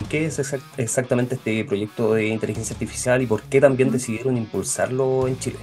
¿Qué es exactamente este proyecto de inteligencia artificial y por qué también Ujú. decidieron impulsarlo en Chile?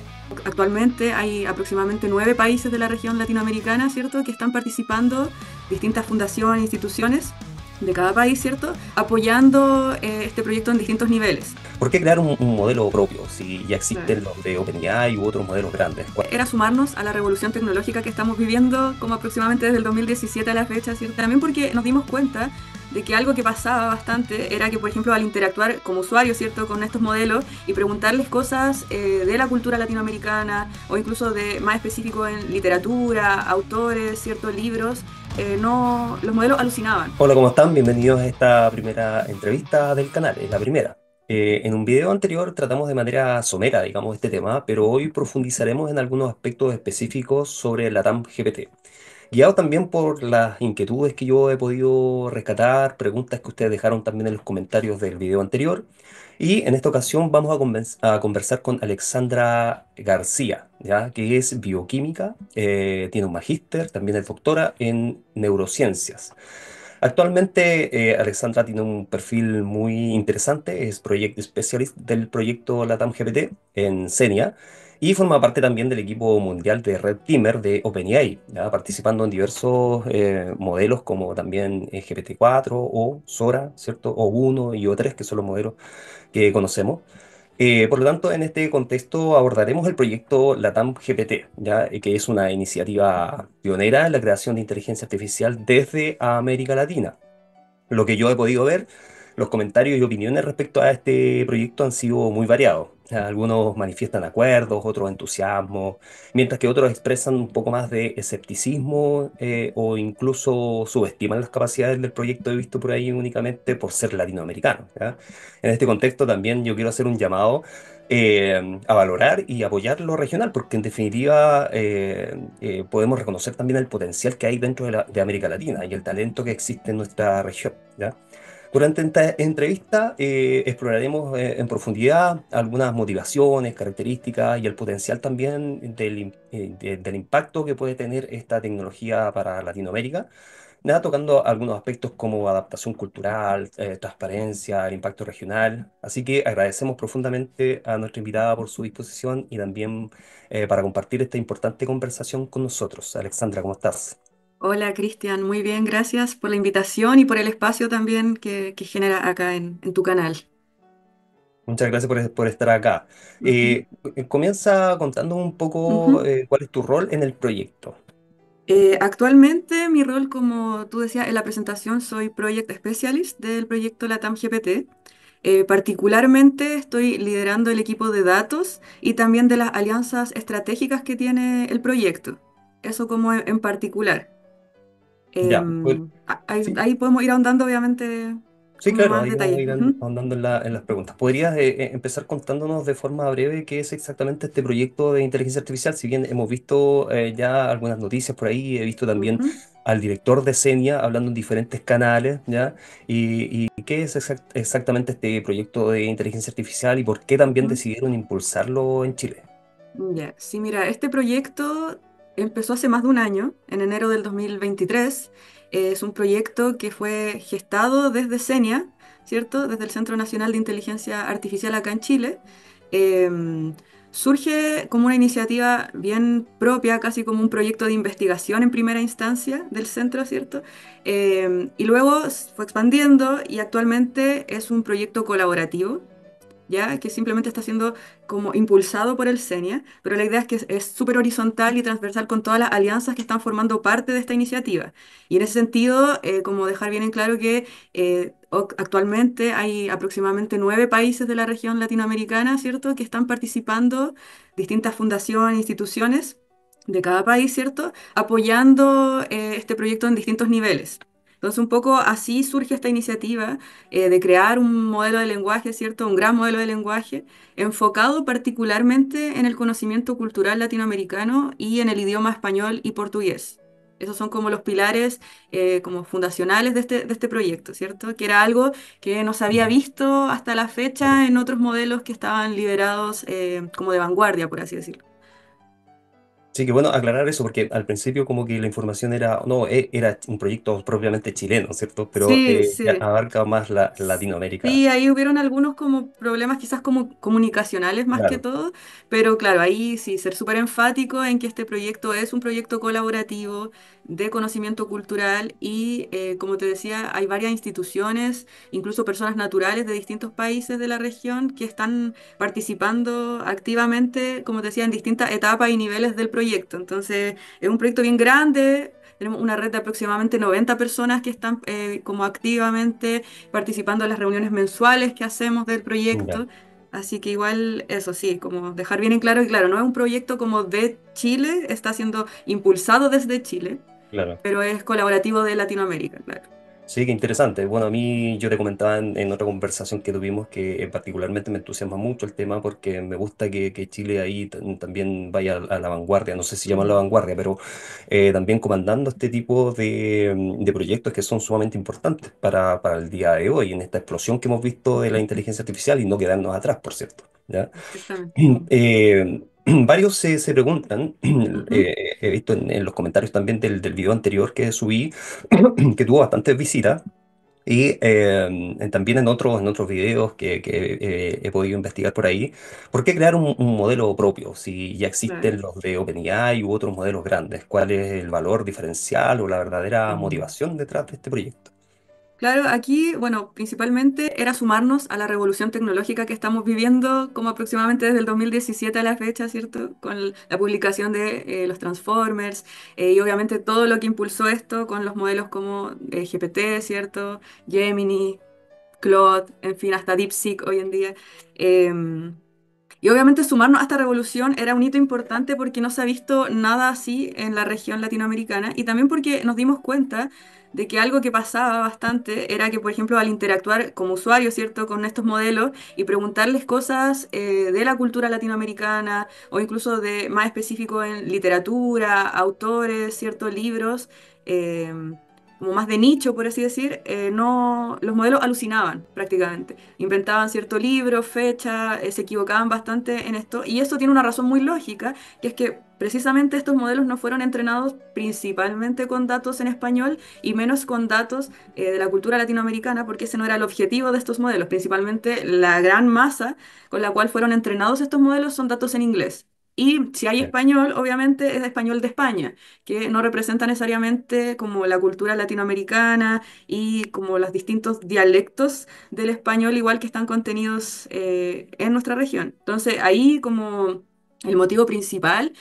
Actualmente hay aproximadamente 9 países de la región latinoamericana, ¿cierto?, que están participando, distintas fundaciones, instituciones de cada país, ¿cierto?, apoyando este proyecto en distintos niveles. ¿Por qué crear un modelo propio si ya Claro. existen los de OpenAI u otros modelos grandes? Era sumarnos a la revolución tecnológica que estamos viviendo como aproximadamente desde el 2017 a la fecha, ¿cierto? También porque nos dimos cuenta de que algo que pasaba bastante era que, por ejemplo, al interactuar como usuario, ¿cierto?, con estos modelos y preguntarles cosas de la cultura latinoamericana o incluso de más específico en literatura, autores, ciertos libros, no, los modelos alucinaban. Hola, ¿cómo están? Bienvenidos a esta primera entrevista del canal, es la primera. En un video anterior tratamos de manera somera, digamos, este tema, pero hoy profundizaremos en algunos aspectos específicos sobre la TAM GPT. Guiado también por las inquietudes que yo he podido rescatar, preguntas que ustedes dejaron también en los comentarios del video anterior. Y en esta ocasión vamos a conversar con Alexandra García, ¿ya? Que es bioquímica, tiene un magíster, también es doctora en neurociencias. Actualmente, Alexandra tiene un perfil muy interesante, es Project Specialist del proyecto LATAM GPT en Senia y forma parte también del equipo mundial de Red Teamer de OpenAI, ¿ya? Participando en diversos modelos como también GPT-4 o Sora, ¿cierto? O uno y O3, que son los modelos que conocemos. Por lo tanto, en este contexto abordaremos el proyecto LATAM GPT, ¿ya? Que es una iniciativa pionera en la creación de inteligencia artificial desde América Latina. Lo que yo he podido ver, los comentarios y opiniones respecto a este proyecto han sido muy variados. O sea, algunos manifiestan acuerdos, otros entusiasmo, mientras que otros expresan un poco más de escepticismo o incluso subestiman las capacidades del proyecto. He visto por ahí únicamente por ser latinoamericano, ¿ya? En este contexto también yo quiero hacer un llamado a valorar y apoyar lo regional, porque en definitiva podemos reconocer también el potencial que hay dentro de América Latina y el talento que existe en nuestra región, ¿ya? Durante esta entrevista exploraremos en profundidad algunas motivaciones, características y el potencial también del impacto que puede tener esta tecnología para Latinoamérica. Nada, tocando algunos aspectos como adaptación cultural, transparencia, el impacto regional. Así que agradecemos profundamente a nuestra invitada por su disposición y también para compartir esta importante conversación con nosotros. Alexandra, ¿cómo estás? Hola Cristian, muy bien, gracias por la invitación y por el espacio también que genera acá en tu canal. Muchas gracias por estar acá. Ujú, Comienza contando un poco ujú. cuál es tu rol en el proyecto. Actualmente mi rol, como tú decías en la presentación, soy Project Specialist del proyecto LATAM GPT. Particularmente estoy liderando el equipo de datos y también de las alianzas estratégicas que tiene el proyecto. Eso como en particular. Ya, pues, sí. Ahí podemos ir ahondando obviamente Sí, como claro, más ahí vamos a detalle. ir Ujú, ahondando en las preguntas. ¿Podrías empezar contándonos de forma breve qué es exactamente este proyecto de inteligencia artificial? Si bien hemos visto ya algunas noticias por ahí, he visto también ujú, al director de Senia hablando en diferentes canales, ¿ya? ¿Y qué es exactamente este proyecto de inteligencia artificial y por qué también ujú. decidieron impulsarlo en Chile? Ya, sí, mira, este proyecto empezó hace más de un año, en enero del 2023. Es un proyecto que fue gestado desde CENIA, ¿cierto? Desde el Centro Nacional de Inteligencia Artificial acá en Chile. Em, Surge como una iniciativa bien propia, casi como un proyecto de investigación en primera instancia del centro, ¿cierto? Y luego fue expandiendo y actualmente es un proyecto colaborativo, ¿ya? Que simplemente está siendo como impulsado por el CENIA, pero la idea es que es súper horizontal y transversal con todas las alianzas que están formando parte de esta iniciativa. Y en ese sentido, como dejar bien en claro que actualmente hay aproximadamente 9 países de la región latinoamericana, ¿cierto?, que están participando, distintas fundaciones, instituciones de cada país, ¿cierto?, apoyando este proyecto en distintos niveles. Entonces, un poco así surge esta iniciativa de crear un modelo de lenguaje, ¿cierto? Un gran modelo de lenguaje enfocado particularmente en el conocimiento cultural latinoamericano y en el idioma español y portugués. Esos son como los pilares como fundacionales de este proyecto, ¿cierto? Que era algo que no se había visto hasta la fecha en otros modelos que estaban liderados como de vanguardia, por así decirlo. Sí, que bueno aclarar eso, porque al principio como que la información era, no, era un proyecto propiamente chileno, ¿cierto? Pero Sí, ya sí. abarca más Latinoamérica. Sí, ahí hubieron algunos como problemas quizás como comunicacionales más que Claro, todo, pero claro, ahí sí, ser súper enfático en que este proyecto es un proyecto colaborativo de conocimiento cultural y como te decía, hay varias instituciones, incluso personas naturales de distintos países de la región que están participando activamente, como te decía, en distintas etapas y niveles del proyecto. Entonces, es un proyecto bien grande. Tenemos una red de aproximadamente 90 personas que están como activamente participando en las reuniones mensuales que hacemos del ya, proyecto. Así que igual eso sí, como dejar bien en claro que claro, no es un proyecto como de Chile, está siendo impulsado desde Chile, claro. pero es colaborativo de Latinoamérica, claro. Sí, qué interesante. Bueno, a mí yo te comentaba en otra conversación que tuvimos que particularmente me entusiasma mucho el tema porque me gusta que Chile ahí también vaya a la vanguardia, no sé si llaman la Mm, vanguardia, pero también comandando este tipo de proyectos que son sumamente importantes para el día de hoy, en esta explosión que hemos visto de la inteligencia artificial y no quedarnos atrás, por cierto. ¿Ya? exactamente. Varios se preguntan, Ujú, he visto en los comentarios también del video anterior que subí, que tuvo bastantes visitas, y también en otros videos que he podido investigar por ahí, ¿por qué crear un modelo propio? Si ya claro. existen los de OpenAI u otros modelos grandes, ¿cuál es el valor diferencial o la verdadera Mm. motivación detrás de este proyecto? Claro, aquí, bueno, principalmente era sumarnos a la revolución tecnológica que estamos viviendo como aproximadamente desde el 2017 a la fecha, ¿cierto? Con la publicación de los Transformers y obviamente todo lo que impulsó esto con los modelos como GPT, ¿cierto? Gemini, Claude, en fin, hasta DeepSeek hoy en día. Em, y obviamente sumarnos a esta revolución era un hito importante porque no se ha visto nada así en la región latinoamericana y también porque nos dimos cuenta de que algo que pasaba bastante era que, por ejemplo, al interactuar como usuario, ¿cierto?, con estos modelos y preguntarles cosas de la cultura latinoamericana o incluso de más específico en literatura, autores, ¿cierto?, libros. Como más de nicho, por así decir, no, los modelos alucinaban prácticamente inventaban cierto libro, fecha, se equivocaban bastante en esto. Y esto tiene una razón muy lógica, que es que precisamente estos modelos no fueron entrenados principalmente con datos en español y menos con datos de la cultura latinoamericana, porque ese no era el objetivo de estos modelos. Principalmente la gran masa con la cual fueron entrenados estos modelos son datos en inglés. Y si hay Sí, español, obviamente es español de España, que no representa necesariamente como la cultura latinoamericana y como los distintos dialectos del español igual que están contenidos en nuestra región. Entonces ahí como el motivo principal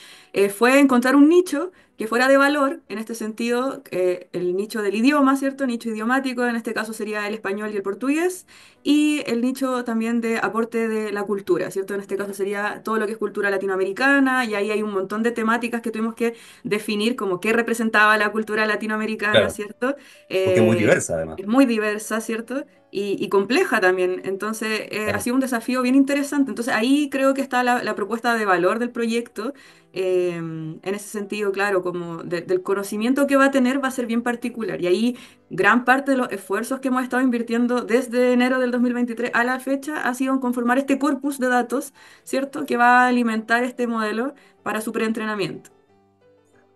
fue encontrar un nicho que fuera de valor, en este sentido el nicho del idioma, ¿cierto? Nicho idiomático, en este caso sería el español y el portugués, y el nicho también de aporte de la cultura, ¿cierto? En este caso sería todo lo que es cultura latinoamericana, y ahí hay un montón de temáticas que tuvimos que definir como qué representaba la cultura latinoamericana, claro, ¿cierto? porque es muy Eh, diversa además. es muy diversa, ¿cierto? Y compleja también. Entonces, ha Claro. sido un desafío bien interesante. Entonces, ahí creo que está la propuesta de valor del proyecto. En ese sentido, claro, como del conocimiento que va a tener va a ser bien particular. Y ahí gran parte de los esfuerzos que hemos estado invirtiendo desde enero del 2023 a la fecha ha sido en conformar este corpus de datos, ¿cierto? Que va a alimentar este modelo para su preentrenamiento.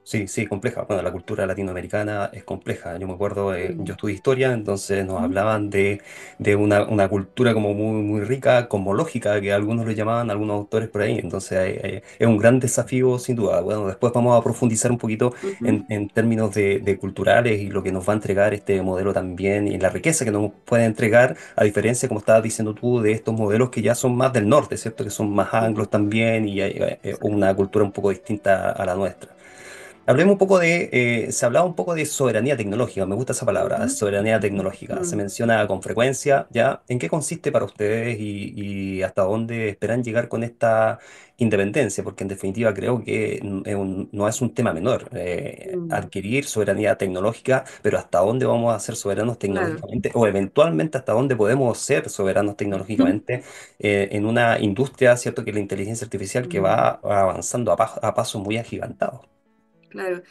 Sí, sí, compleja. Bueno, la cultura latinoamericana es compleja. Yo me acuerdo, yo Mm. estudié historia, entonces nos Ujú. hablaban de una cultura como muy, muy rica, cosmológica, que algunos lo llamaban, algunos autores por ahí. Entonces es un gran desafío sin duda. Bueno, después vamos a profundizar un poquito Ujú. en términos de culturales y lo que nos va a entregar este modelo también y la riqueza que nos puede entregar, a diferencia, como estabas diciendo tú, de estos modelos que ya son más del norte, ¿cierto? Que son más Ujú. anglos también y hay Exacto. una cultura un poco distinta a la nuestra. Hablemos un poco se hablaba un poco de soberanía tecnológica, me gusta esa palabra, Ujú. soberanía tecnológica. Se Mm. menciona con frecuencia, ¿ya? ¿En qué consiste para ustedes y hasta dónde esperan llegar con esta independencia? Porque en definitiva creo que no es un tema menor, Mm. adquirir soberanía tecnológica, pero hasta dónde vamos a ser soberanos Claro. tecnológicamente o eventualmente hasta dónde podemos ser soberanos Ujú. tecnológicamente en una industria, ¿cierto? Que la inteligencia artificial que Mm. va avanzando a pasos muy agigantados. Claro.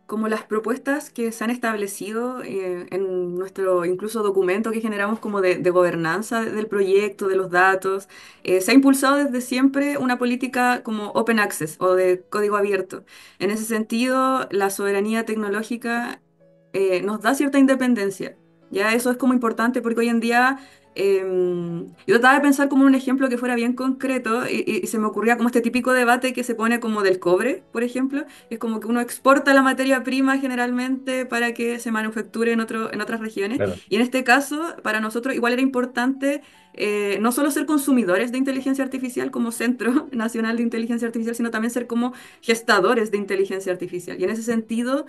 como las propuestas que se han establecido en nuestro incluso documento que generamos como de gobernanza del proyecto, de los datos, se ha impulsado desde siempre una política como open access o de código abierto. En ese sentido, la soberanía tecnológica nos da cierta independencia. Ya eso es como importante porque hoy en día yo trataba de pensar como un ejemplo que fuera bien concreto y se me ocurría como este típico debate que se pone como del cobre, por ejemplo. Es como que uno exporta la materia prima generalmente para que se manufacture en otras regiones. Claro, Y en este caso, para nosotros igual era importante no solo ser consumidores de inteligencia artificial como Centro Nacional de Inteligencia Artificial, sino también ser como gestadores de inteligencia artificial. Y en ese sentido,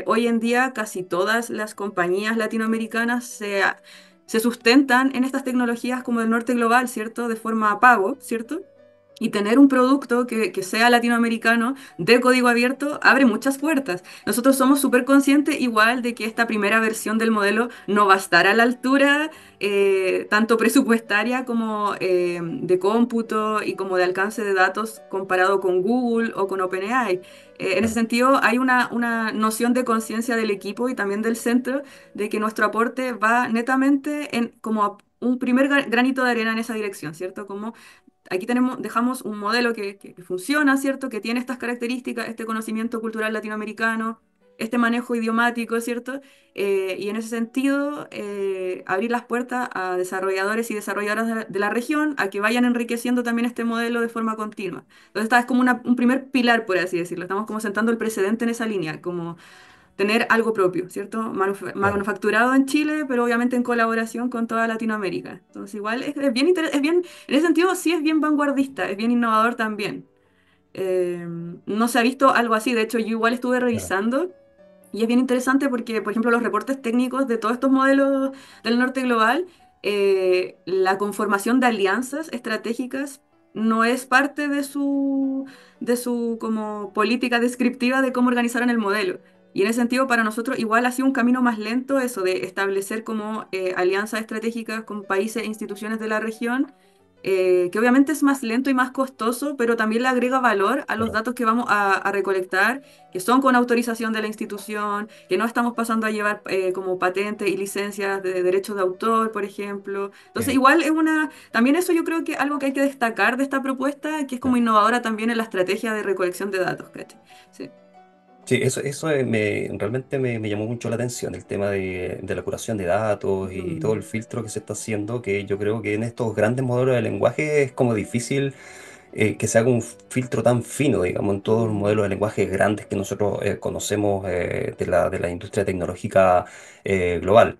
hoy en día casi todas las compañías latinoamericanas se sustentan en estas tecnologías como del norte global, ¿cierto? De forma a pago, ¿cierto? Y tener un producto que sea latinoamericano de código abierto abre muchas puertas. Nosotros somos súper conscientes igual de que esta primera versión del modelo no va a estar a la altura, tanto presupuestaria como de cómputo y como de alcance de datos comparado con Google o con OpenAI. En ese claro, sentido, hay una noción de conciencia del equipo y también del centro de que nuestro aporte va netamente en como un primer granito de arena en esa dirección, ¿cierto? Como aquí tenemos, dejamos un modelo que funciona, ¿cierto? Que tiene estas características, este conocimiento cultural latinoamericano, este manejo idiomático, ¿cierto? Y en ese sentido, abrir las puertas a desarrolladores y desarrolladoras de la región a que vayan enriqueciendo también este modelo de forma continua. Entonces, esta es como un primer pilar, por así decirlo. Estamos como sentando el precedente en esa línea, como tener algo propio, ¿cierto? claro, Manufacturado en Chile, pero obviamente en colaboración con toda Latinoamérica. Entonces, igual es bien, es bien, en ese sentido sí es bien vanguardista, es bien innovador también. Eh, no se ha visto algo así, de hecho yo igual estuve claro, revisando y es bien interesante porque, por ejemplo, los reportes técnicos de todos estos modelos del norte global, la conformación de alianzas estratégicas no es parte de su como política descriptiva de cómo organizaron el modelo. Y en ese sentido, para nosotros igual ha sido un camino más lento eso de establecer como alianzas estratégicas con países e instituciones de la región, que obviamente es más lento y más costoso, pero también le agrega valor a los claro. datos que vamos a recolectar que son con autorización de la institución, que no estamos pasando a llevar como patentes y licencias de derechos de autor, por ejemplo. Entonces, Sí, igual es también eso yo creo que algo que hay que destacar de esta propuesta, que es como claro. innovadora también en la estrategia de recolección de datos, ¿cachai? Sí. Sí, eso realmente me llamó mucho la atención, el tema de la curación de datos y todo Mm, el filtro que se está haciendo, que yo creo que en estos grandes modelos de lenguaje es como difícil que se haga un filtro tan fino, digamos, en todos los mm, modelos de lenguaje grandes que nosotros conocemos de la industria tecnológica global.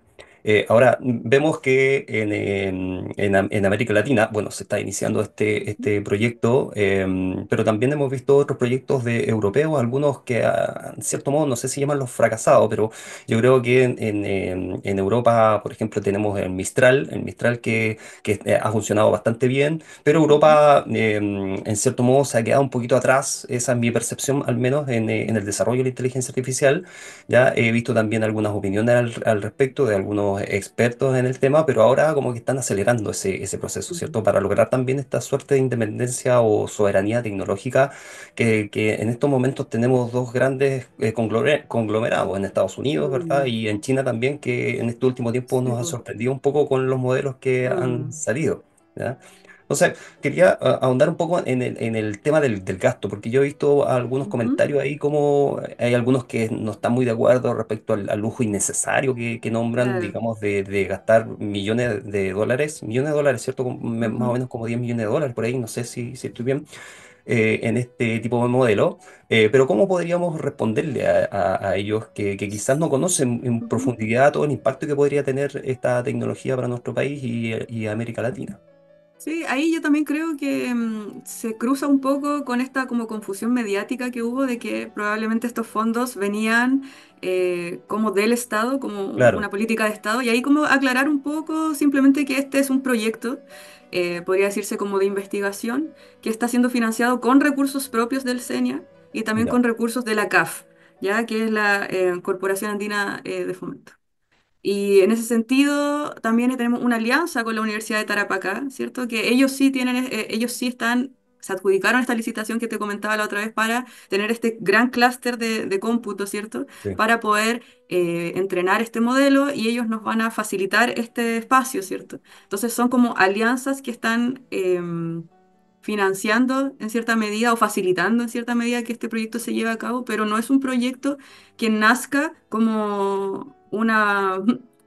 Ahora, vemos que en América Latina, bueno, se está iniciando este proyecto, pero también hemos visto otros proyectos de europeos, algunos que, en cierto modo, no sé si llaman los fracasados, pero yo creo que en Europa, por ejemplo, tenemos el Mistral que ha funcionado bastante bien, pero ujú, Europa, en cierto modo, se ha quedado un poquito atrás, esa es mi percepción, al menos en el desarrollo de la inteligencia artificial. Ya he visto también algunas opiniones al respecto de algunos expertos en el tema, pero ahora como que están acelerando ese proceso, ujú, ¿cierto? Para lograr también esta suerte de independencia o soberanía tecnológica que en estos momentos tenemos dos grandes conglomerados en Estados Unidos, ¿verdad? mm, Y en China también, que en este último tiempo sí, nos ha po, sorprendido un poco con los modelos que han mm, salido. ¿Ya? Entonces, quería ahondar un poco en el tema del gasto, porque yo he visto algunos ujú, comentarios ahí como hay algunos que no están muy de acuerdo respecto al lujo innecesario que nombran, claro, digamos, de gastar millones de dólares, ¿cierto? Más o ujú, menos como 10 millones de dólares por ahí, no sé si estoy bien, en este tipo de modelo. Pero ¿cómo podríamos responderle a ellos que quizás no conocen en ujú. profundidad todo el impacto que podría tener esta tecnología para nuestro país y América Latina? Sí, ahí yo también creo que se cruza un poco con esta como confusión mediática que hubo de que probablemente estos fondos venían como del Estado, como una Claro, política de Estado, y ahí como aclarar un poco simplemente que este es un proyecto, podría decirse como de investigación, que está siendo financiado con recursos propios del CENIA y también ya, con recursos de la CAF, ya que es la Corporación Andina de Fomento. Y en ese sentido, también tenemos una alianza con la Universidad de Tarapacá, ¿cierto? Que ellos sí tienen, ellos sí están se adjudicaron esta licitación que te comentaba la otra vez para tener este gran clúster de cómputo, ¿cierto? Sí, Para poder entrenar este modelo y ellos nos van a facilitar este espacio, ¿cierto? Entonces son como alianzas que están financiando en cierta medida o facilitando en cierta medida que este proyecto se lleve a cabo, pero no es un proyecto que nazca como una,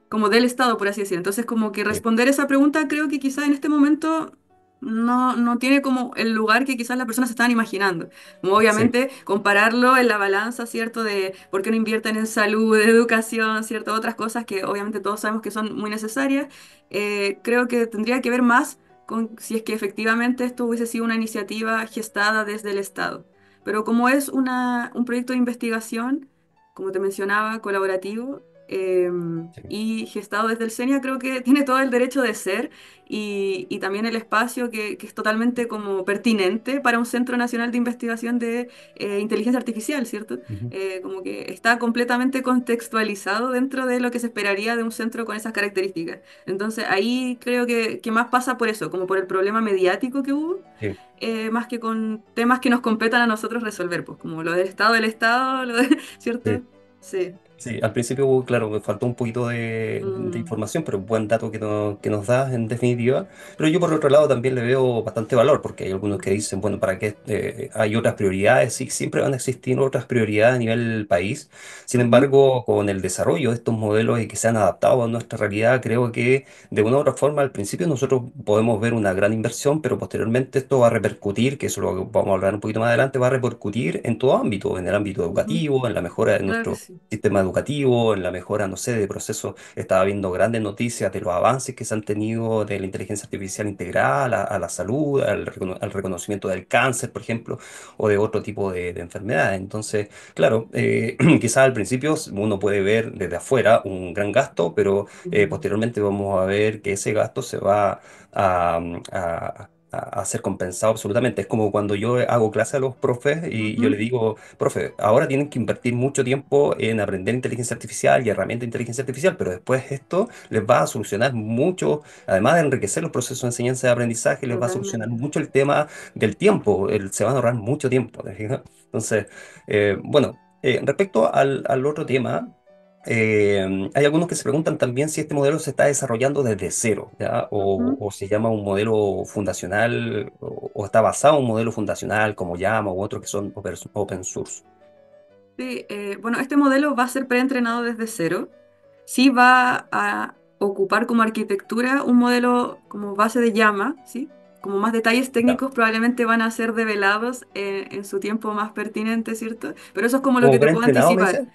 como del Estado, por así decirlo. Entonces, como que sí, responder esa pregunta creo que quizás en este momento no tiene como el lugar que quizás las personas se estaban imaginando. Como sí. obviamente compararlo en la balanza, ¿cierto? De por qué no invierten en salud, educación, ¿cierto? Otras cosas que obviamente todos sabemos que son muy necesarias. Creo que tendría que ver más con si es que efectivamente esto hubiese sido una iniciativa gestada desde el Estado. Pero como es un proyecto de investigación, como te mencionaba, colaborativo, Sí. y gestado desde el CENIA, creo que tiene todo el derecho de ser y también el espacio que es totalmente como pertinente para un Centro Nacional de Investigación de Inteligencia Artificial, ¿cierto? Ujú. Como que está completamente contextualizado dentro de lo que se esperaría de un centro con esas características. Entonces ahí creo que más pasa por eso, como por el problema mediático que hubo, Sí. más que con temas que nos competan a nosotros resolver, pues como lo del Estado, lo de, ¿cierto? Sí. Sí. Sí, al principio, claro, me faltó un poquito de Mm, información, pero buen dato que nos das en definitiva. Pero yo por otro lado también le veo bastante valor, porque hay algunos que ujú, dicen, bueno, ¿para qué hay otras prioridades? Sí, siempre van a existir otras prioridades a nivel país. Sin ujú, embargo, con el desarrollo de estos modelos y que se han adaptado a nuestra realidad, creo que de una u otra forma al principio nosotros podemos ver una gran inversión, pero posteriormente esto va a repercutir, que eso lo vamos a hablar un poquito más adelante, va a repercutir en todo ámbito, en el ámbito ujú. educativo, en la mejora de Claro que nuestro sí. sistema educativo, en la mejora, no sé, de procesos. Estaba viendo grandes noticias de los avances que se han tenido de la inteligencia artificial integrada a la salud, al reconocimiento del cáncer, por ejemplo, o de otro tipo de enfermedades. Entonces, claro, quizás al principio uno puede ver desde afuera un gran gasto, pero Mm, posteriormente vamos a ver que ese gasto se va a ser compensado absolutamente. Es como cuando yo hago clase a los profes y yo le ujú. digo, profe, ahora tienen que invertir mucho tiempo en aprender inteligencia artificial y herramientas de inteligencia artificial, pero después esto les va a solucionar mucho, además de enriquecer los procesos de enseñanza y aprendizaje, les va a solucionar Totalmente. mucho el tema del tiempo, se van a ahorrar mucho tiempo. ¿Te fijas? Entonces, bueno, respecto al otro tema. Hay algunos que se preguntan también si este modelo se está desarrollando desde cero, ¿ya? Ujú. O se llama un modelo fundacional o está basado en un modelo fundacional como Llama u otros que son open source. Sí, bueno, este modelo va a ser preentrenado desde cero. Sí va a ocupar como arquitectura un modelo como base de llama, ¿sí? Como más detalles Ya. técnicos probablemente van a ser develados en su tiempo más pertinente, ¿cierto? Pero eso es como lo que ¿Como te puedo preentrenado me anticipar. dices?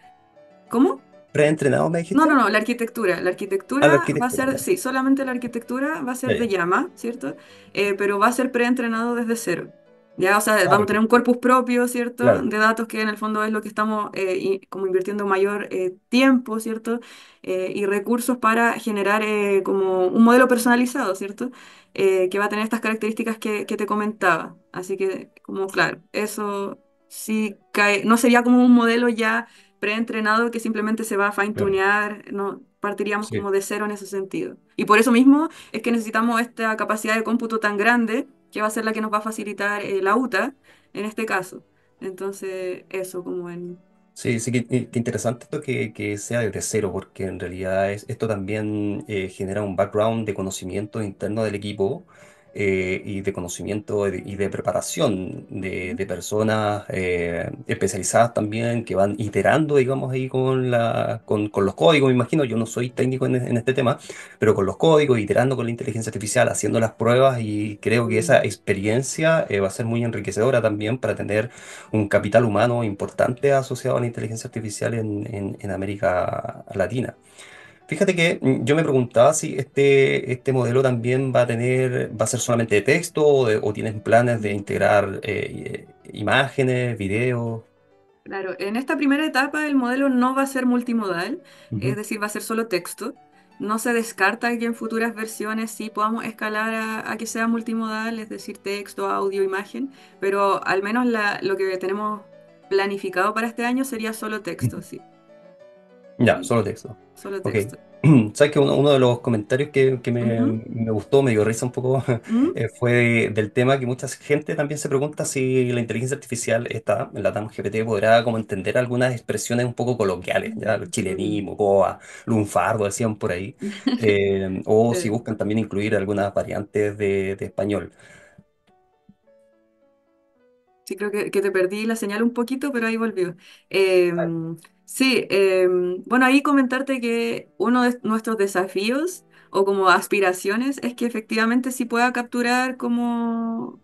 ¿Cómo? ¿Preentrenado me No, no, dijiste? no, la arquitectura. La A la arquitectura va a arquitectura, ser, ya. sí, solamente la arquitectura va a Ya, ser de ya. llama, ¿cierto? Pero va a ser preentrenado desde cero. Ya, o sea, Ah, vamos a tener un perfecto. corpus propio, ¿cierto? Claro, De datos que en el fondo es lo que estamos como invirtiendo mayor tiempo, ¿cierto? Y recursos para generar como un modelo personalizado, ¿cierto? Que va a tener estas características que te comentaba. Así que, como claro, eso sí cae, no sería como un modelo ya preentrenado que simplemente se va a claro. fine-tunear, no partiríamos Sí. como de cero en ese sentido. Y por eso mismo es que necesitamos esta capacidad de cómputo tan grande que va a ser la que nos va a facilitar la UTA en este caso. Entonces, eso como en... Sí, sí, qué interesante esto que sea desde cero, porque en realidad esto también genera un background de conocimiento interno del equipo y de conocimiento y de preparación de personas especializadas también que van iterando, digamos, ahí con los códigos, me imagino. Yo no soy técnico en este tema, pero con los códigos, iterando con la inteligencia artificial, haciendo las pruebas y creo que esa Mm, experiencia va a ser muy enriquecedora también para tener un capital humano importante asociado a la inteligencia artificial en América Latina. Fíjate que yo me preguntaba si este modelo también va a ser solamente de texto o tienes planes de mm. integrar imágenes, videos. Claro, en esta primera etapa el modelo no va a ser multimodal, es Ujú. decir, va a ser solo texto. No se descarta que en futuras versiones sí podamos escalar a que sea multimodal, es decir, texto, audio, imagen, pero al menos lo que tenemos planificado para este año sería solo texto, sí. Ya, ¿sí? solo texto. Solo Ok. texto. Sabes que uno de los comentarios que Ujú. me gustó, me dio risa un poco, ¿Mm? fue del tema que mucha gente también se pregunta si la inteligencia artificial está, en la TAM GPT, podrá como entender algunas expresiones un poco coloquiales, ya, los Mm. chilenismo, coa, lunfardo, decían por ahí, o si Sí. buscan también incluir algunas variantes de español. Sí, creo que te perdí la señal un poquito, pero ahí volvió. Sí, bueno, ahí comentarte que uno de nuestros desafíos o como aspiraciones es que efectivamente sí pueda capturar como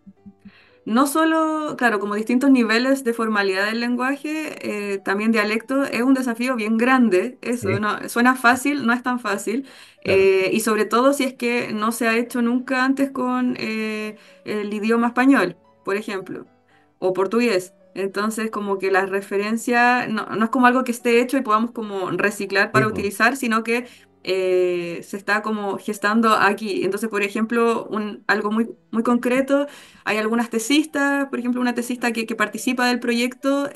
no solo, claro, como distintos niveles de formalidad del lenguaje, también dialecto es un desafío bien grande, eso, Sí, no, suena fácil, no es tan fácil, claro. y sobre todo si es que no se ha hecho nunca antes con el idioma español, por ejemplo, o portugués. Entonces, como que la referencia no es como algo que esté hecho y podamos como reciclar Sí, para pues, utilizar, sino que se está como gestando aquí. Entonces, por ejemplo, algo muy concreto. Hay algunas tesistas, por ejemplo, una tesista que participa del proyecto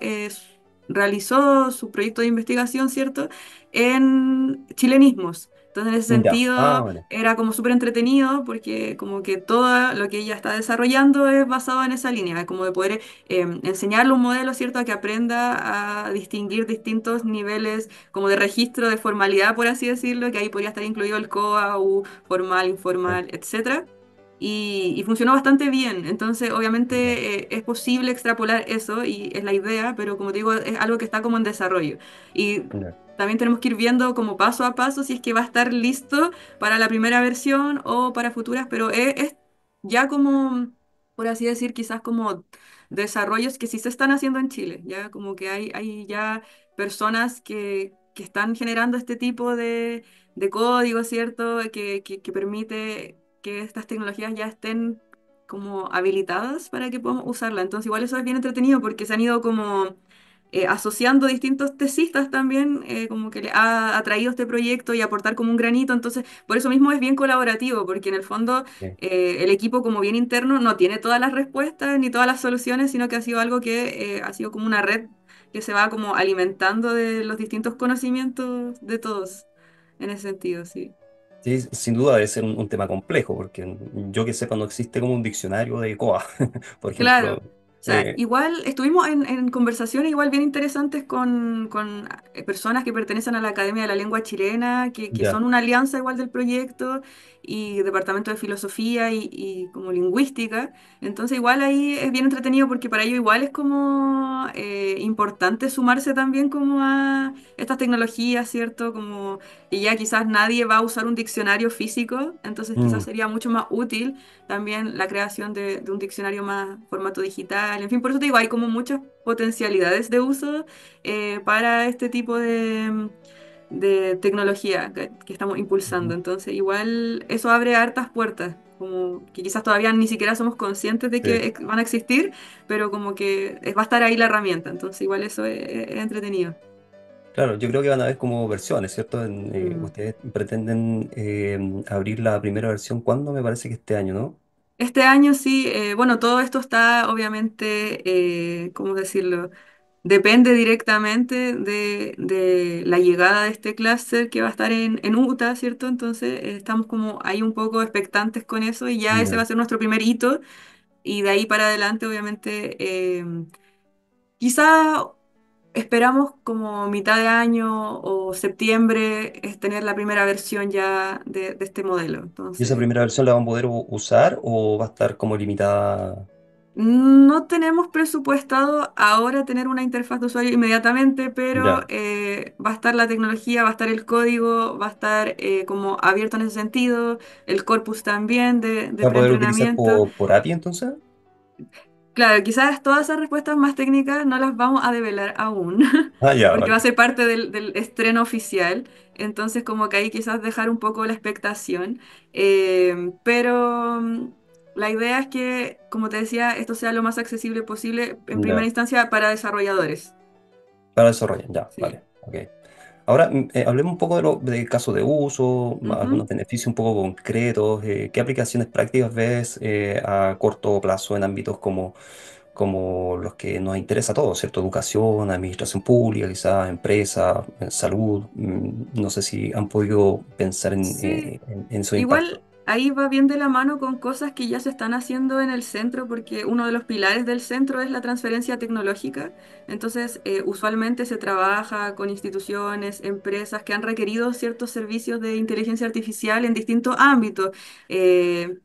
realizó su proyecto de investigación, ¿cierto?, en chilenismos. Entonces, en ese ya. Ah, sentido, vale. era como súper entretenido porque como que todo lo que ella está desarrollando es basado en esa línea, como de poder enseñarle un modelo, ¿cierto?, a que aprenda a distinguir distintos niveles como de registro de formalidad, por así decirlo, que ahí podría estar incluido el COA, U, formal, Sí, informal, etcétera y funcionó bastante bien. Entonces, ya, obviamente, es posible extrapolar eso y es la idea, pero como te digo, es algo que está como en desarrollo. Y ya, también tenemos que ir viendo como paso a paso si es que va a estar listo para la primera versión o para futuras, pero es ya como, por así decir, quizás como desarrollos que sí se están haciendo en Chile, ya como que hay ya personas que están generando este tipo de código, ¿cierto? Que permite que estas tecnologías ya estén como habilitadas para que podamos usarla. Entonces, igual eso es bien entretenido porque se han ido como asociando distintos tesistas también, como que le ha atraído este proyecto y aportar como un granito. Entonces, por eso mismo es bien colaborativo, porque en el fondo sí. el equipo como bien interno no tiene todas las respuestas ni todas las soluciones, sino que ha sido algo que ha sido como una red que se va como alimentando de los distintos conocimientos de todos, en ese sentido, sí. Sí, sin duda debe ser un tema complejo, porque yo que sepa no existe como un diccionario de COA, por Claro. ejemplo. O sea, Eh, igual estuvimos en conversaciones igual bien interesantes con personas que pertenecen a la Academia de la Lengua Chilena, que ya, son una alianza igual del proyecto, y Departamento de Filosofía y como Lingüística. Entonces igual ahí es bien entretenido porque para ellos igual es como importante sumarse también como a estas tecnologías, ¿cierto? Como que ya quizás nadie va a usar un diccionario físico, entonces quizás mm, sería mucho más útil también la creación de un diccionario más formato digital, en fin, por eso te digo, hay como muchas potencialidades de uso para este tipo de tecnología que estamos impulsando. ujú, Entonces, igual eso abre hartas puertas, como que quizás todavía ni siquiera somos conscientes de sí. que van a existir, pero como que va a estar ahí la herramienta. Entonces, igual eso es entretenido. Claro, yo creo que van a haber como versiones, ¿cierto? Mm. Ustedes pretenden abrir la primera versión, ¿cuándo? Me parece que este año, ¿no? Este año sí, bueno, todo esto está obviamente, ¿cómo decirlo? Depende directamente de la llegada de este clúster que va a estar en Utah, ¿cierto? Entonces estamos como ahí un poco expectantes con eso y ya ese va Ya. a ser nuestro primer hito y de ahí para adelante obviamente quizá esperamos como mitad de año o septiembre es tener la primera versión ya de este modelo. ¿Y esa Entonces... primera versión la van a poder usar o va a estar como limitada? No tenemos presupuestado ahora tener una interfaz de usuario inmediatamente, pero Ya. va a estar la tecnología, va a estar el código, va a estar como abierto en ese sentido, el corpus también de ¿Se va a poder utilizar preentrenamiento. por API entonces? Claro, quizás todas esas respuestas más técnicas no las vamos a develar aún, Ah, ya, porque va a vale. ser parte del estreno oficial, entonces como que ahí quizás dejar un poco la expectación, pero la idea es que, como te decía, esto sea lo más accesible posible en primera Ya. instancia para desarrolladores. Para desarrollar, ya, Sí. vale. Ok. Ahora, hablemos un poco del caso de uso, Ujú. algunos beneficios un poco concretos. ¿Qué aplicaciones prácticas ves a corto plazo en ámbitos como los que nos interesa a todos, ¿cierto? Educación, administración pública, quizás empresa, salud. No sé si han podido pensar Sí, en su impacto. igual ahí va bien de la mano con cosas que ya se están haciendo en el centro, porque uno de los pilares del centro es la transferencia tecnológica. Entonces, usualmente se trabaja con instituciones, empresas que han requerido ciertos servicios de inteligencia artificial en distintos ámbitos.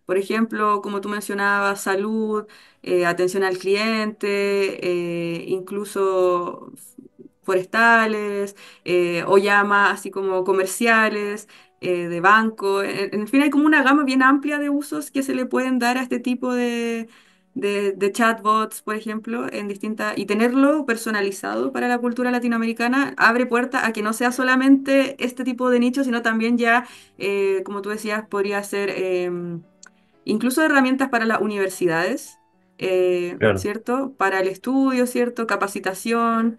Por ejemplo, como tú mencionabas, salud, atención al cliente, incluso forestales, o llama así como comerciales, de banco. En fin, hay como una gama bien amplia de usos que se le pueden dar a este tipo de chatbots, por ejemplo, en distintas, y tenerlo personalizado para la cultura latinoamericana abre puerta a que no sea solamente este tipo de nicho, sino también ya, como tú decías, podría ser incluso herramientas para las universidades, Claro, ¿cierto? Para el estudio, ¿cierto? Capacitación,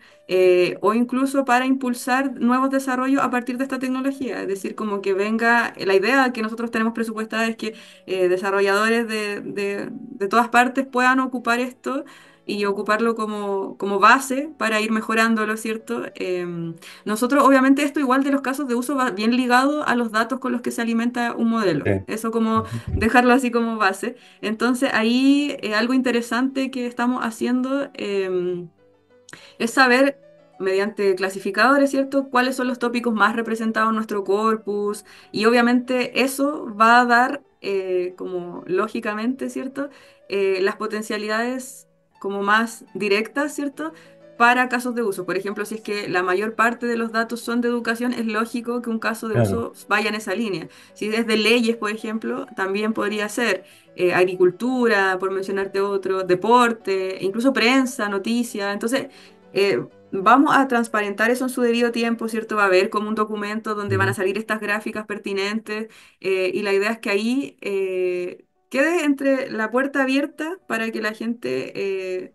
o incluso para impulsar nuevos desarrollos a partir de esta tecnología. Es decir, como que venga, la idea que nosotros tenemos presupuestada es que desarrolladores de todas partes puedan ocupar esto y ocuparlo como base para ir mejorándolo, ¿cierto? Nosotros, obviamente, esto igual de los casos de uso va bien ligado a los datos con los que se alimenta un modelo. sí. Eso como Ujú. dejarlo así como base. Entonces ahí algo interesante que estamos haciendo es saber, mediante clasificadores, ¿cierto?, cuáles son los tópicos más representados en nuestro corpus y obviamente eso va a dar, como lógicamente, ¿cierto?, las potencialidades como más directas, ¿cierto?, para casos de uso. Por ejemplo, si es que la mayor parte de los datos son de educación, es lógico que un caso de Claro. uso vaya en esa línea. Si es de leyes, por ejemplo, también podría ser agricultura, por mencionarte otro, deporte, incluso prensa, noticias. Entonces, vamos a transparentar eso en su debido tiempo, ¿cierto? Va a haber como un documento donde van a Ujú. salir estas gráficas pertinentes, y la idea es que ahí quede entre la puerta abierta para que la gente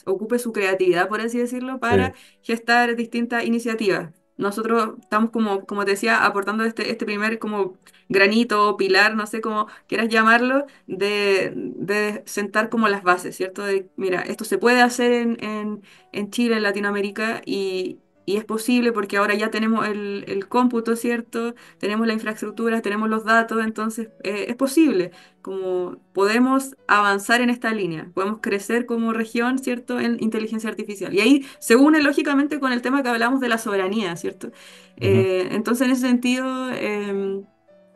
ocupe su creatividad, por así decirlo, para Sí, gestar distintas iniciativas. Nosotros estamos como te decía, aportando este primer como granito, pilar, no sé cómo quieras llamarlo, de sentar como las bases, ¿cierto? De, mira, esto se puede hacer en Chile, en Latinoamérica, y es posible porque ahora ya tenemos el cómputo, ¿cierto? Tenemos la infraestructura, tenemos los datos, entonces es posible como podemos avanzar en esta línea, podemos crecer como región, ¿cierto?, en inteligencia artificial. Y ahí se une lógicamente con el tema que hablamos de la soberanía, ¿cierto? ujú, Entonces, en ese sentido,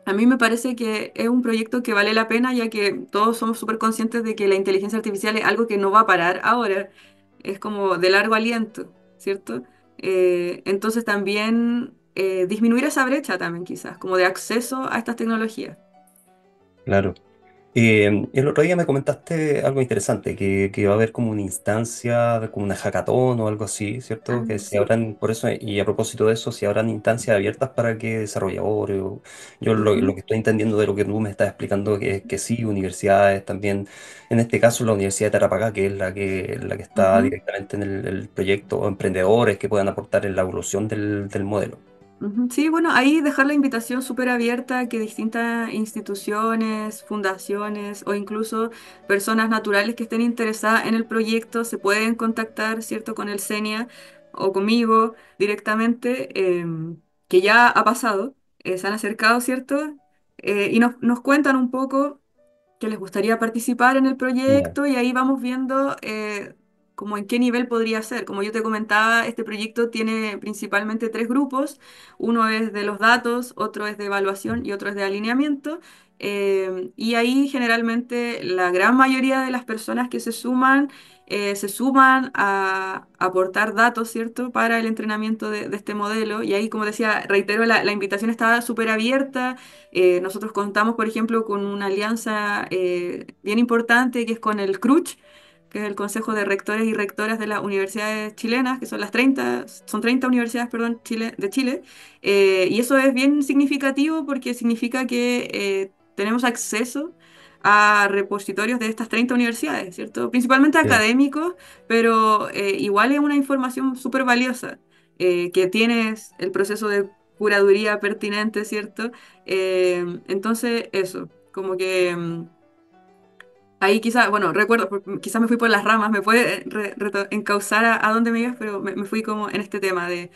a mí me parece que es un proyecto que vale la pena, ya que todos somos súper conscientes de que la inteligencia artificial es algo que no va a parar ahora, es como de largo aliento, ¿cierto? Entonces también disminuir esa brecha también quizás, como de acceso a estas tecnologías. claro. El otro día me comentaste algo interesante, que va a haber como una instancia, como una hackathon o algo así, Ah, ¿cierto? Que si sí. habrán, por eso, y a propósito de eso, si habrán instancias abiertas para que desarrolladores, yo lo Ujú, que estoy entendiendo de lo que tú me estás explicando, que sí, universidades también, en este caso la Universidad de Tarapacá, que es la que está ujú. directamente en el proyecto, o emprendedores que puedan aportar en la evolución del modelo. Ujú. Sí, bueno, ahí dejar la invitación súper abierta a que distintas instituciones, fundaciones o incluso personas naturales que estén interesadas en el proyecto se pueden contactar, ¿cierto?, con el CENIA o conmigo directamente, que ya ha pasado, se han acercado, ¿cierto? Y nos cuentan un poco que les gustaría participar en el Ya, proyecto y ahí vamos viendo como en qué nivel podría ser. Como yo te comentaba, este proyecto tiene principalmente tres grupos. Uno es de los datos, otro es de evaluación y otro es de alineamiento. Y ahí generalmente la gran mayoría de las personas que se suman a aportar datos, ¿cierto?, para el entrenamiento de este modelo. Y ahí, como decía, reitero, la invitación está súper abierta. Nosotros contamos, por ejemplo, con una alianza bien importante que es con el CRUCH, que es el Consejo de Rectores y Rectoras de las Universidades Chilenas, que son las 30, son 30 universidades, perdón, de Chile. Y eso es bien significativo porque significa que tenemos acceso a repositorios de estas 30 universidades, ¿cierto? Principalmente sí, académicos, pero igual es una información súper valiosa, que tienes el proceso de curaduría pertinente, ¿cierto? Entonces, eso, como que ahí quizá, bueno, recuerdo, quizás me fui por las ramas, me puede encauzar a dónde me ibas, pero me fui como en este tema de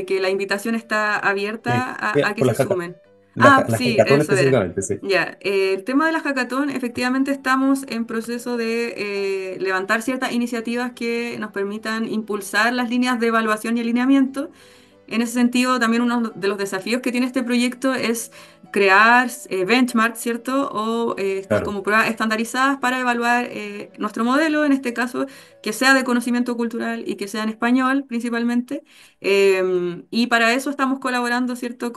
que la invitación está abierta a que Por se sumen. la, la Sí, hackathon eso era. específicamente, sí. Ya, el tema de la hackathon, efectivamente estamos en proceso de levantar ciertas iniciativas que nos permitan impulsar las líneas de evaluación y alineamiento. En ese sentido, también uno de los desafíos que tiene este proyecto es crear benchmarks, ¿cierto? O estas Claro, como pruebas estandarizadas para evaluar nuestro modelo, en este caso, que sea de conocimiento cultural y que sea en español principalmente. Y para eso estamos colaborando, ¿cierto?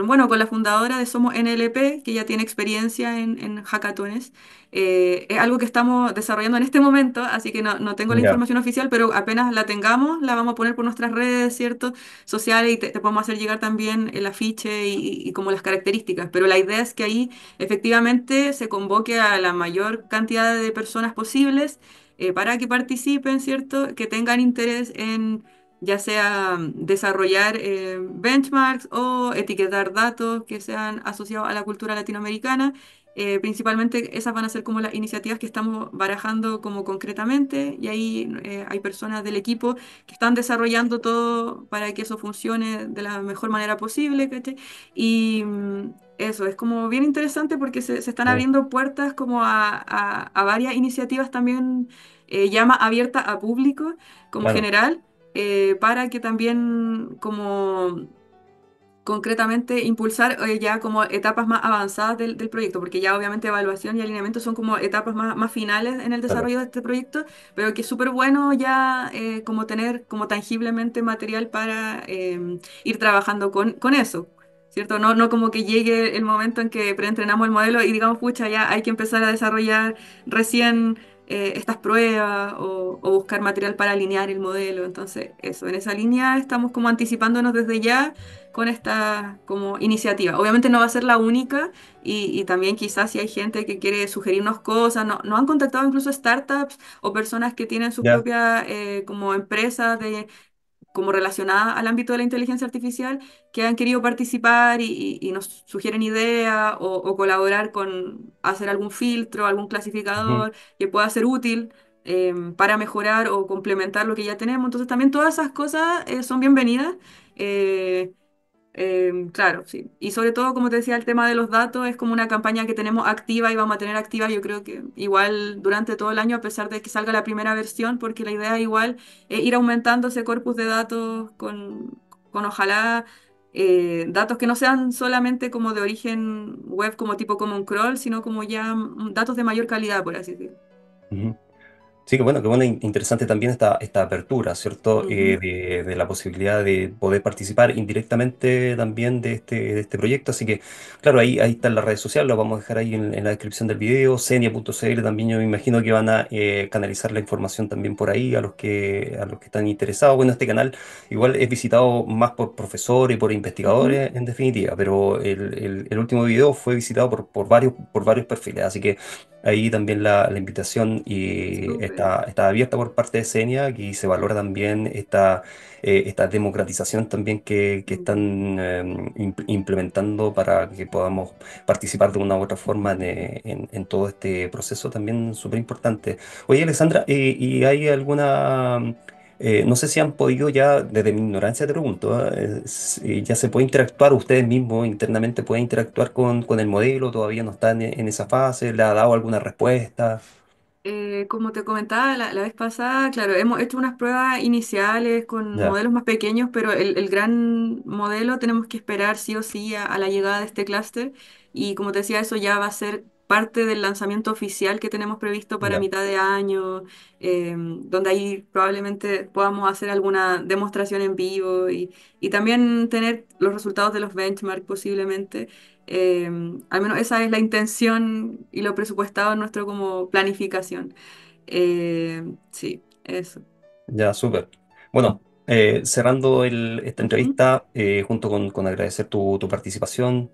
Bueno, con la fundadora de Somos NLP, que ya tiene experiencia en hackatones. Es algo que estamos desarrollando en este momento, así que no tengo la ya, información oficial, pero apenas la tengamos, la vamos a poner por nuestras redes, ¿cierto? Sociales y te podemos hacer llegar también el afiche y como las características. Pero la idea es que ahí efectivamente se convoque a la mayor cantidad de personas posibles para que participen, ¿cierto? Que tengan interés en ya sea desarrollar benchmarks o etiquetar datos que sean asociados a la cultura latinoamericana. Principalmente esas van a ser como las iniciativas que estamos barajando como concretamente y ahí hay personas del equipo que están desarrollando todo para que eso funcione de la mejor manera posible, ¿cachai? Y eso es como bien interesante porque se están sí, abriendo puertas como a varias iniciativas también llama abierta a público como claro. general para que también como concretamente impulsar ya como etapas más avanzadas del proyecto, porque ya obviamente evaluación y alineamiento son como etapas más finales en el Claro. desarrollo de este proyecto, pero que es súper bueno ya como tener como tangiblemente material para ir trabajando con eso. ¿Cierto? No como que llegue el momento en que preentrenamos el modelo y digamos, pucha, ya hay que empezar a desarrollar recién estas pruebas o buscar material para alinear el modelo. Entonces, eso, en esa línea estamos como anticipándonos desde ya con esta como iniciativa. Obviamente no va a ser la única y también quizás si hay gente que quiere sugerirnos cosas, nos han contactado incluso startups o personas que tienen sus Ya. propias como empresas como relacionadas al ámbito de la inteligencia artificial que han querido participar y nos sugieren ideas o colaborar con hacer algún filtro, algún Ujú. clasificador que pueda ser útil. Para mejorar o complementar lo que ya tenemos. Entonces también todas esas cosas son bienvenidas. Eh, claro, sí. Y sobre todo, como te decía, el tema de los datos es como una campaña que tenemos activa y vamos a tener activa, yo creo que igual durante todo el año, a pesar de que salga la primera versión, porque la idea es igual ir aumentando ese corpus de datos con ojalá datos que no sean solamente como de origen web, como tipo Common Crawl, sino como ya datos de mayor calidad, por así decirlo. Ujú. Sí, que bueno, interesante también esta apertura, ¿cierto? Ujú, De la posibilidad de poder participar indirectamente también de este proyecto. Así que, claro, ahí están las redes sociales, lo vamos a dejar ahí en la descripción del video. Senia.cl también yo me imagino que van a canalizar la información también por ahí a los que están interesados. Bueno, este canal igual es visitado más por profesores y por ujú. investigadores en definitiva, pero el último video fue visitado por varios perfiles. Así que ahí también la invitación y Súper. está abierta por parte de Senia, y se valora también esta democratización también que Ujú. están implementando para que podamos participar de una u otra forma en todo este proceso también súper importante. Oye, Alexandra, ¿y hay alguna... no sé si han podido ya, desde mi ignorancia te pregunto, si ya se puede interactuar, ustedes mismos internamente pueden interactuar con el modelo, todavía no están en esa fase, le ha dado alguna respuesta. Como te comentaba la vez pasada, claro, hemos hecho unas pruebas iniciales con Ya, modelos más pequeños, pero el gran modelo tenemos que esperar sí o sí a la llegada de este clúster. Y como te decía, eso ya va a ser parte del lanzamiento oficial que tenemos previsto para ya. mitad de año, donde ahí probablemente podamos hacer alguna demostración en vivo y también tener los resultados de los benchmarks posiblemente. Al menos esa es la intención y lo presupuestado en nuestro como planificación. Sí, eso. Ya, súper. Bueno, cerrando esta Ujú, entrevista, junto con agradecer tu participación,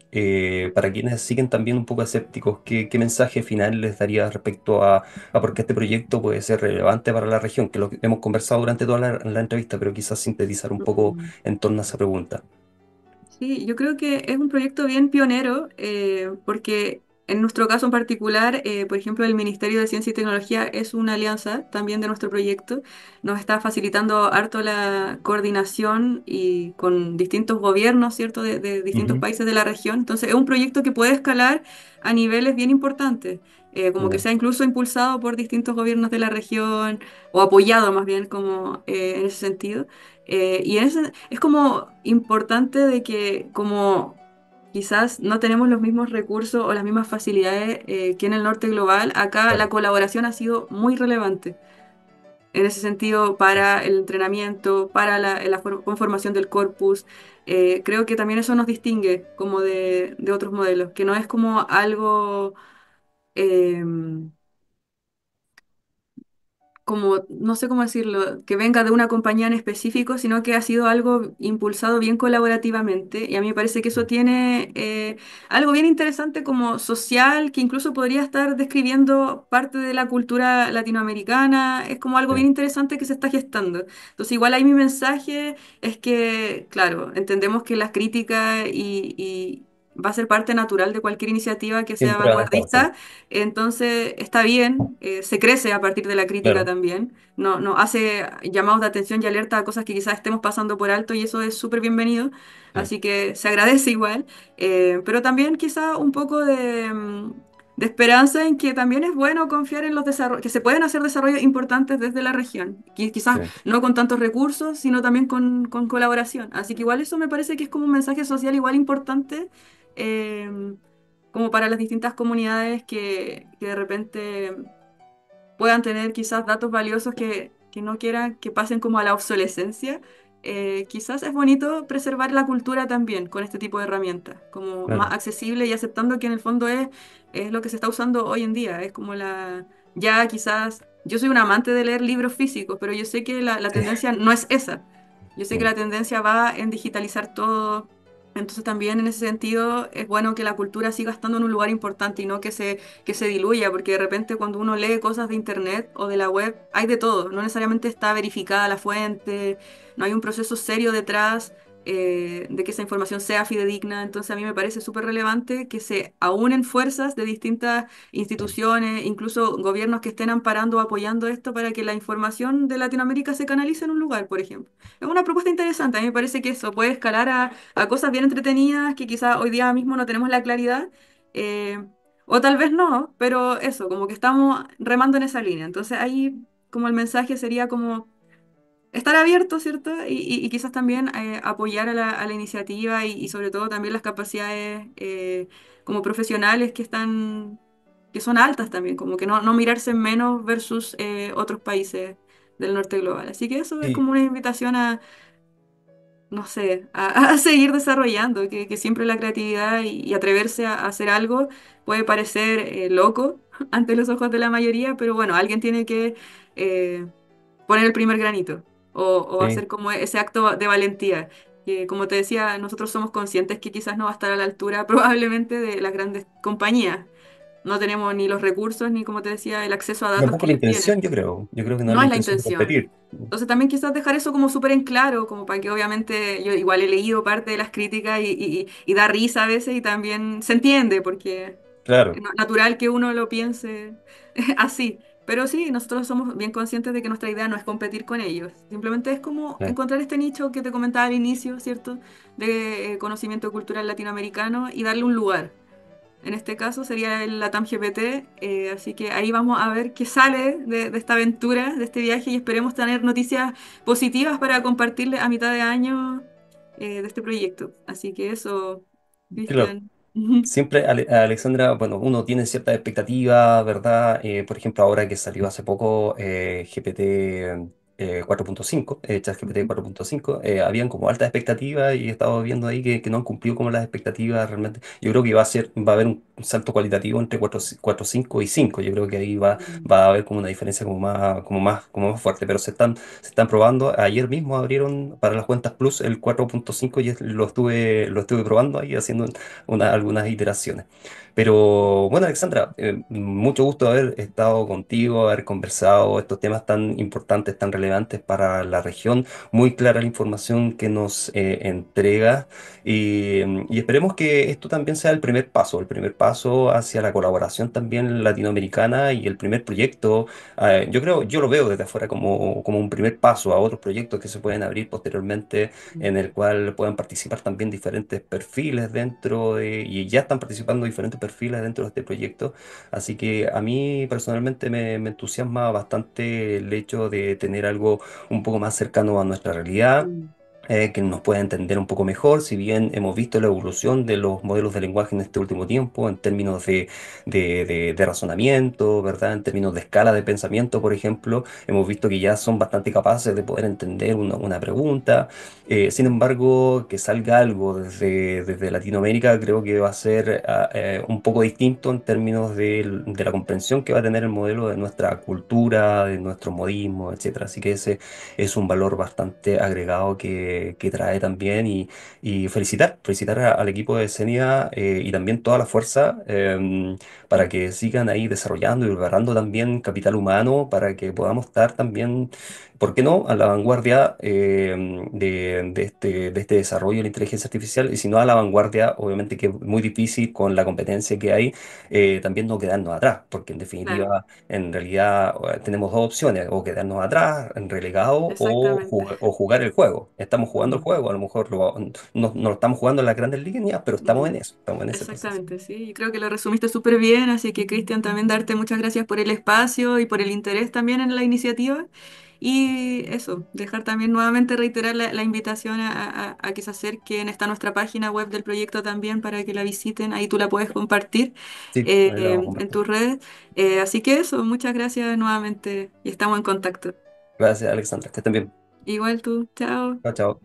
para quienes siguen también un poco escépticos, ¿qué mensaje final les daría respecto a por qué este proyecto puede ser relevante para la región? Que lo que hemos conversado durante toda la entrevista, pero quizás sintetizar un poco ujú. en torno a esa pregunta. Sí, yo creo que es un proyecto bien pionero porque en nuestro caso en particular, por ejemplo, el Ministerio de Ciencia y Tecnología es una alianza también de nuestro proyecto. Nos está facilitando harto la coordinación y con distintos gobiernos, ¿cierto?, de distintos Ujú. países de la región. Entonces, es un proyecto que puede escalar a niveles bien importantes, como que Ya, sea incluso impulsado por distintos gobiernos de la región o apoyado más bien como en ese sentido. Es como importante de que como quizás no tenemos los mismos recursos o las mismas facilidades que en el norte global. Acá la claro. colaboración ha sido muy relevante en ese sentido para el entrenamiento, para la conformación del corpus. Creo que también eso nos distingue como de otros modelos, que no es como algo... em, como, no sé cómo decirlo, que venga de una compañía en específico, sino que ha sido algo impulsado bien colaborativamente. Y a mí me parece que eso tiene algo bien interesante como social, que incluso podría estar describiendo parte de la cultura latinoamericana. Es como algo bien Sí, interesante que se está gestando. Entonces, igual ahí mi mensaje es que, claro, entendemos que las críticas y va a ser parte natural de cualquier iniciativa que sea siempre van a estar, sí, vanguardista, entonces está bien, se crece a partir de la crítica claro, también, no hace llamados de atención y alerta a cosas que quizás estemos pasando por alto y eso es súper bienvenido, sí, así que se agradece igual, pero también quizá un poco de esperanza en que también es bueno confiar en los desarrollos, que se pueden hacer desarrollos importantes desde la región, quizás sí. no con tantos recursos, sino también con colaboración, así que igual eso me parece que es como un mensaje social igual importante. Como para las distintas comunidades que de repente puedan tener quizás datos valiosos que no quieran que pasen como a la obsolescencia. Quizás es bonito preservar la cultura también con este tipo de herramientas, como más Claro. accesible y aceptando que en el fondo es lo que se está usando hoy en día. Es como ya quizás, yo soy un amante de leer libros físicos, pero yo sé que la Sí, tendencia no es esa. Yo sé que sí, la tendencia va en digitalizar todo. Entonces también en ese sentido es bueno que la cultura siga estando en un lugar importante y no que se diluya, porque de repente cuando uno lee cosas de internet o de la web, hay de todo, no necesariamente está verificada la fuente, no hay un proceso serio detrás de que esa información sea fidedigna, entonces a mí me parece súper relevante que se aúnen fuerzas de distintas sí, instituciones, incluso gobiernos que estén amparando o apoyando esto para que la información de Latinoamérica se canalice en un lugar, por ejemplo. Es una propuesta interesante, a mí me parece que eso puede escalar a cosas bien entretenidas que quizás hoy día mismo no tenemos la claridad. eh, o tal vez no, pero eso, como que estamos remando en esa línea. Entonces ahí como el mensaje sería como estar abierto, ¿cierto? Y quizás también apoyar a la iniciativa y sobre todo también las capacidades como profesionales que son altas también, como que no mirarse en menos versus otros países del norte global. Así que eso es sí, como una invitación a, no sé, a seguir desarrollando, que siempre la creatividad y atreverse a hacer algo puede parecer loco ante los ojos de la mayoría, pero bueno, alguien tiene que eh, poner el primer granito o sí. hacer como ese acto de valentía. Que como te decía, nosotros somos conscientes que quizás no va a estar a la altura probablemente de las grandes compañías. No tenemos ni los recursos ni, como te decía, el acceso a datos que Tampoco la ellos tienen. intención, yo creo. Yo creo que no es No la es la intención de intención. competir. Entonces también quizás dejar eso como súper en claro, como para que obviamente yo igual he leído parte de las críticas y da risa a veces y también se entiende porque es Claro. natural que uno lo piense así. Pero sí, nosotros somos bien conscientes de que nuestra idea no es competir con ellos. Simplemente es como Sí. encontrar este nicho que te comentaba al inicio, ¿cierto? De conocimiento cultural latinoamericano y darle un lugar. En este caso sería el LATAM GPT, así que ahí vamos a ver qué sale de esta aventura, de este viaje y esperemos tener noticias positivas para compartirle a mitad de año de este proyecto. Así que eso, Claro. Cristian. Siempre, Alexandra, bueno, uno tiene cierta expectativa, ¿verdad? Por ejemplo, ahora que salió hace poco GPT 4.5, ChatGPT 4.5, habían como altas expectativas y he estado viendo ahí que no han cumplido como las expectativas realmente. Yo creo que va a haber un salto cualitativo entre 4.5 y 5. Yo creo que ahí va a haber como una diferencia como más fuerte, pero se están probando. Ayer mismo abrieron para las cuentas Plus el 4.5 y lo estuve probando ahí haciendo algunas iteraciones. Pero bueno, Alexandra, mucho gusto haber estado contigo, haber conversado estos temas tan importantes, tan relevantes para la región. Muy clara la información que nos entrega y esperemos que esto también sea el primer paso paso hacia la colaboración también latinoamericana y el primer proyecto, yo creo, yo lo veo desde afuera como un primer paso a otros proyectos que se pueden abrir posteriormente, en el cual puedan participar también diferentes perfiles y ya están participando diferentes perfiles dentro de este proyecto. Así que a mí personalmente me entusiasma bastante el hecho de tener algo un poco más cercano a nuestra realidad, Mm. que nos pueda entender un poco mejor, si bien hemos visto la evolución de los modelos de lenguaje en este último tiempo, en términos de razonamiento, ¿verdad? En términos de escala de pensamiento, por ejemplo, hemos visto que ya son bastante capaces de poder entender una pregunta. Sin embargo, que salga algo desde Latinoamérica, creo que va a ser un poco distinto en términos de la comprensión que va a tener el modelo de nuestra cultura, de nuestro modismo, etcétera. Así que ese es un valor bastante agregado que trae también y felicitar al equipo de Xenia, y también toda la fuerza, para que sigan ahí desarrollando y preparando también capital humano para que podamos estar también, ¿por qué no?, a la vanguardia, de este desarrollo de la inteligencia artificial, y si no a la vanguardia, obviamente que es muy difícil con la competencia que hay, también no quedarnos atrás, porque en Claro, definitiva en realidad tenemos dos opciones: o quedarnos atrás, en relegado, exactamente. o jugar el juego. Estamos jugando el Mm, juego, a lo mejor no lo estamos jugando en las grandes líneas, pero estamos mm. en eso, estamos en ese proceso. Exactamente, sí. Yo creo que lo resumiste súper bien, así que Cristian, también darte muchas gracias por el espacio y por el interés también en la iniciativa. Y eso, dejar también nuevamente reiterar la invitación a que se acerquen. Está nuestra página web del proyecto también para que la visiten. Ahí tú la puedes compartir Sí, ahí lo vamos a en compartir. tus redes. Así que eso, muchas gracias nuevamente y estamos en contacto. Gracias, Alexandra, que estén bien. Igual tú, chao. Chao, chao.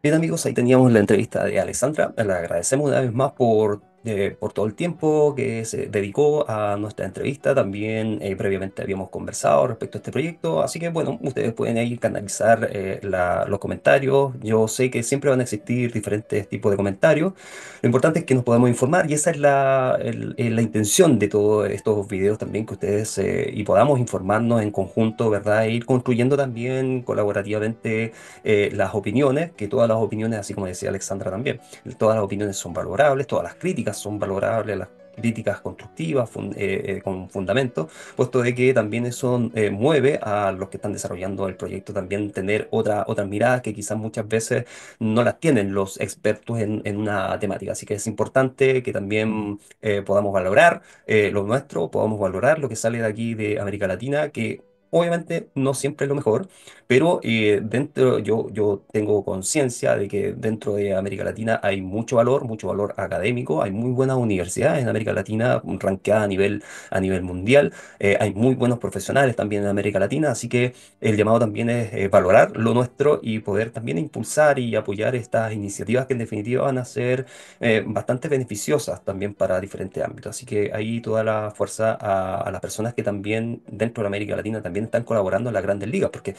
Bien amigos, ahí teníamos la entrevista de Alexandra. Le agradecemos una vez más por todo el tiempo que se dedicó a nuestra entrevista. También previamente habíamos conversado respecto a este proyecto. Así que bueno, ustedes pueden ahí canalizar los comentarios. Yo sé que siempre van a existir diferentes tipos de comentarios. Lo importante es que nos podamos informar, y esa es la intención de todos estos videos también, que ustedes y podamos informarnos en conjunto, ¿verdad? E ir construyendo también colaborativamente las opiniones, que todas las opiniones, así como decía Alexandra también, todas las opiniones son valorables, todas las críticas son valorables, las críticas constructivas, con fundamento, puesto de que también eso mueve a los que están desarrollando el proyecto también tener otras miradas que quizás muchas veces no las tienen los expertos en una temática. Así que es importante que también podamos valorar lo nuestro, podamos valorar lo que sale de aquí de América Latina, que obviamente no siempre es lo mejor, pero yo tengo conciencia de que dentro de América Latina hay mucho valor académico, hay muy buenas universidades en América Latina, ranqueadas a nivel mundial, hay muy buenos profesionales también en América Latina, así que el llamado también es valorar lo nuestro y poder también impulsar y apoyar estas iniciativas que en definitiva van a ser bastante beneficiosas también para diferentes ámbitos. Así que ahí toda la fuerza a las personas que también dentro de América Latina también están colaborando en las grandes ligas, porque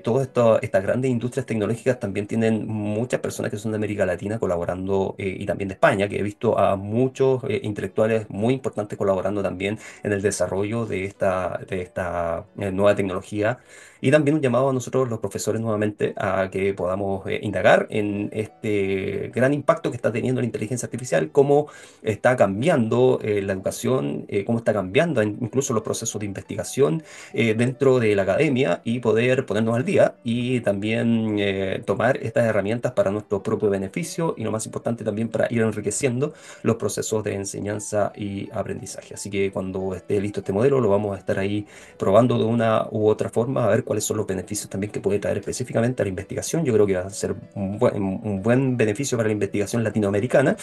todas estas grandes industrias tecnológicas también tienen muchas personas que son de América Latina colaborando, y también de España, que he visto a muchos intelectuales muy importantes colaborando también en el desarrollo de esta nueva tecnología. Y también un llamado a nosotros, los profesores, nuevamente, a que podamos indagar en este gran impacto que está teniendo la inteligencia artificial, cómo está cambiando la educación, cómo está cambiando incluso los procesos de investigación dentro de la academia, y poder ponernos al día y también tomar estas herramientas para nuestro propio beneficio, y lo más importante también para ir enriqueciendo los procesos de enseñanza y aprendizaje. Así que cuando esté listo este modelo lo vamos a estar ahí probando de una u otra forma, a ver cuáles son los beneficios también que puede traer específicamente a la investigación. Yo creo que va a ser un buen beneficio para la investigación latinoamericana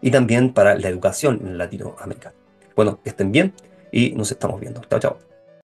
y también para la educación latinoamericana. Bueno, que estén bien y nos estamos viendo. Chao, chao.